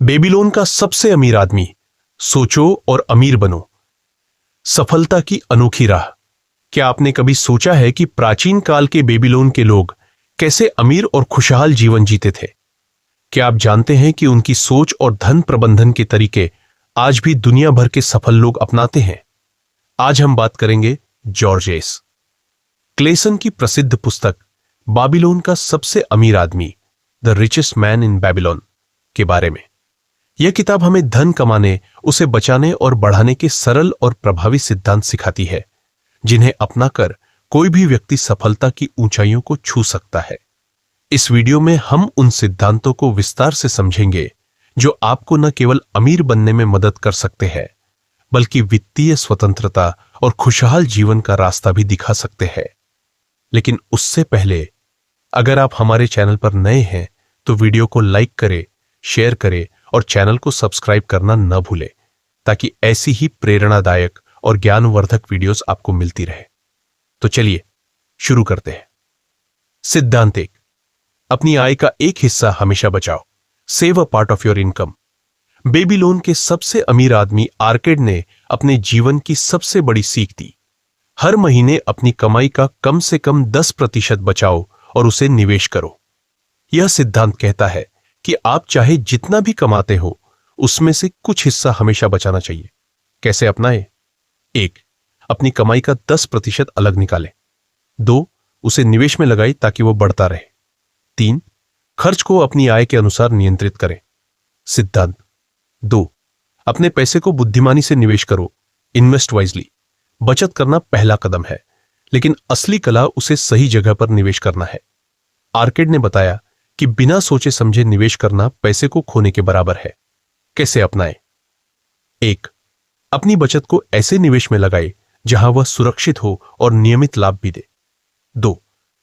Babylon का सबसे अमीर आदमी। सोचो और अमीर बनो। सफलता की अनोखी राह। क्या आपने कभी सोचा है कि प्राचीन काल के बेबीलोन के लोग कैसे अमीर और खुशहाल जीवन जीते थे? क्या आप जानते हैं कि उनकी सोच और धन प्रबंधन के तरीके आज भी दुनिया भर के सफल लोग अपनाते हैं? आज हम बात करेंगे जॉर्ज एस क्लेसन की प्रसिद्ध पुस्तक बाबिलोन का सबसे अमीर आदमी, the richest man in Babylon के बारे में। यह किताब हमें धन कमाने, उसे बचाने और बढ़ाने के सरल और प्रभावी सिद्धांत सिखाती है, जिन्हें अपनाकर कोई भी व्यक्ति सफलता की ऊंचाइयों को छू सकता है। इस वीडियो में हम उन सिद्धांतों को विस्तार से समझेंगे जो आपको न केवल अमीर बनने में मदद कर सकते हैं, बल्कि वित्तीय स्वतंत्रता और खुशहाल जीवन का रास्ता भी दिखा सकते हैं। लेकिन उससे पहले, अगर आप हमारे चैनल पर नए हैं तो वीडियो को लाइक करें, शेयर करें और चैनल को सब्सक्राइब करना न भूलें, ताकि ऐसी ही प्रेरणादायक और ज्ञानवर्धक वीडियोस आपको मिलती रहे। तो चलिए शुरू करते हैं। सिद्धांत 1, अपनी आय का एक हिस्सा हमेशा बचाओ। Save a part of your income. Babylon के सबसे अमीर आदमी आर्केड ने अपने जीवन की सबसे बड़ी सीख दी। हर महीने अपनी कमाई का कम से कम 10% बचाओ और उसे निवेश करो। यह सिद्धांत कहता है कि आप चाहे जितना भी कमाते हो, उसमें से कुछ हिस्सा हमेशा बचाना चाहिए। कैसे अपनाएं? 1, अपनी कमाई का 10% अलग निकालें। 2, उसे निवेश में लगाएं ताकि वो बढ़ता रहे। 3, खर्च को अपनी आय के अनुसार नियंत्रित करें। सिद्धांत 2, अपने पैसे को बुद्धिमानी से निवेश करो। Invest wisely. बचत करना पहला कदम है, लेकिन असली कला उसे सही जगह पर निवेश करना है। आर्केड ने बताया कि बिना सोचे समझे निवेश करना पैसे को खोने के बराबर है। कैसे अपनाएं? 1, अपनी बचत को ऐसे निवेश में लगाएं जहां वह सुरक्षित हो और नियमित लाभ भी दे। 2,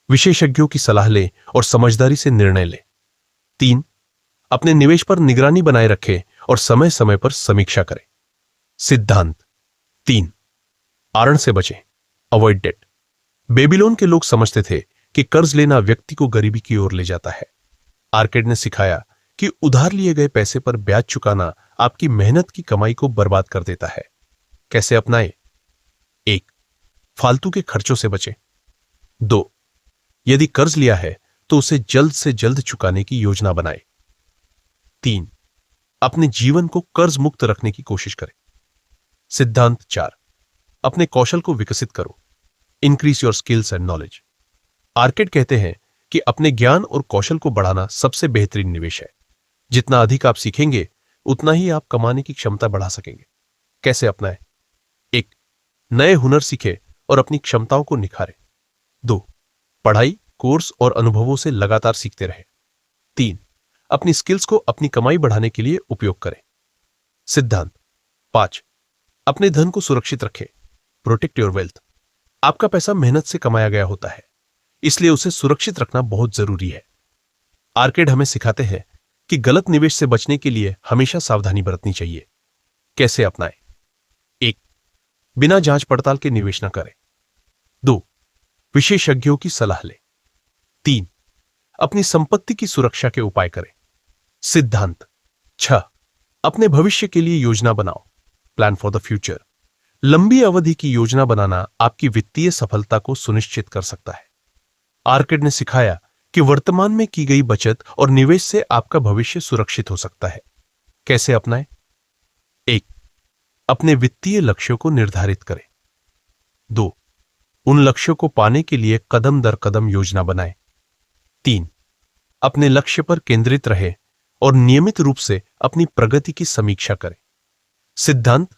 विशेषज्ञों की सलाह लें और समझदारी से निर्णय लें। 3, अपने निवेश पर निगरानी बनाए रखें और समय समय पर समीक्षा करें। सिद्धांत 3, आरण से बचें। Avoid date. बेबीलोन के लोग समझते थे कि कर्ज लेना व्यक्ति को गरीबी की ओर ले जाता है। आर्केड ने सिखाया कि उधार लिए गए पैसे पर ब्याज चुकाना आपकी मेहनत की कमाई को बर्बाद कर देता है। कैसे अपनाएं? 1, फालतू के खर्चों से बचें। 2, यदि कर्ज लिया है तो उसे जल्द से जल्द चुकाने की योजना बनाएं। 3, अपने जीवन को कर्ज मुक्त रखने की कोशिश करें। सिद्धांत 4, अपने कौशल को विकसित करो। Increase your skills and knowledge. Arcade कहते हैं कि अपने ज्ञान और कौशल को बढ़ाना सबसे बेहतरीन निवेश है। जितना अधिक आप सीखेंगे, उतना ही आप कमाने की क्षमता बढ़ा सकेंगे। कैसे अपनाएं? 1, नए हुनर सीखें और अपनी क्षमताओं को निखारें। 2, पढ़ाई, कोर्स और अनुभवों से लगातार सीखते रहें। 3, अपनी स्किल्स को अपनी कमाई बढ़ाने के लिए उपयोग करें। सिद्धांत 5, अपने धन को सुरक्षित रखें। Protect your wealth. आपका पैसा मेहनत से कमाया गया होता है, इसलिए उसे सुरक्षित रखना बहुत जरूरी है। आर्केड हमें सिखाते हैं कि गलत निवेश से बचने के लिए हमेशा सावधानी बरतनी चाहिए। कैसे अपनाएं? 1, बिना जांच पड़ताल के निवेश न करें। 2, विशेषज्ञों की सलाह लें। 3, अपनी संपत्ति की सुरक्षा के उपाय करें। सिद्धांत 6, अपने भविष्य के लिए योजना बनाओ। Plan for the future. लंबी अवधि की योजना बनाना आपकी वित्तीय सफलता को सुनिश्चित कर सकता है। आर्केड ने सिखाया कि वर्तमान में की गई बचत और निवेश से आपका भविष्य सुरक्षित हो सकता है। कैसे अपनाएं? 1, अपने वित्तीय लक्ष्यों को निर्धारित करें। 2, उन लक्ष्यों को पाने के लिए कदम दर कदम योजना बनाएं। 3, अपने लक्ष्य पर केंद्रित रहें और नियमित रूप से अपनी प्रगति की समीक्षा करें। सिद्धांत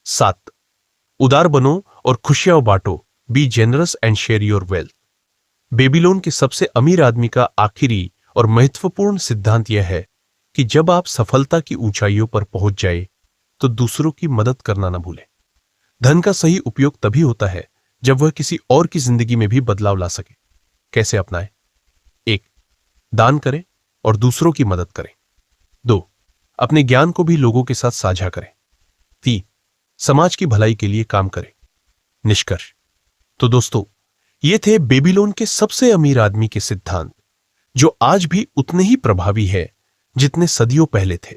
7, उदार बनो और खुशियां बांटो। Be generous and share your wealth. Babylon के सबसे अमीर आदमी का आखिरी और महत्वपूर्ण सिद्धांत यह है कि जब आप सफलता की ऊंचाइयों पर पहुंच जाए तो दूसरों की मदद करना न भूलें। धन का सही उपयोग तभी होता है जब वह किसी और की जिंदगी में भी बदलाव ला सके। कैसे अपनाएं? 1, दान करें और दूसरों की मदद करें। 2, अपने ज्ञान को भी लोगों के साथ साझा करें। 3, समाज की भलाई के लिए काम करें। निष्कर्ष। तो दोस्तों, ये थे बेबीलोन के सबसे अमीर आदमी के सिद्धांत, जो आज भी उतने ही प्रभावी है जितने सदियों पहले थे।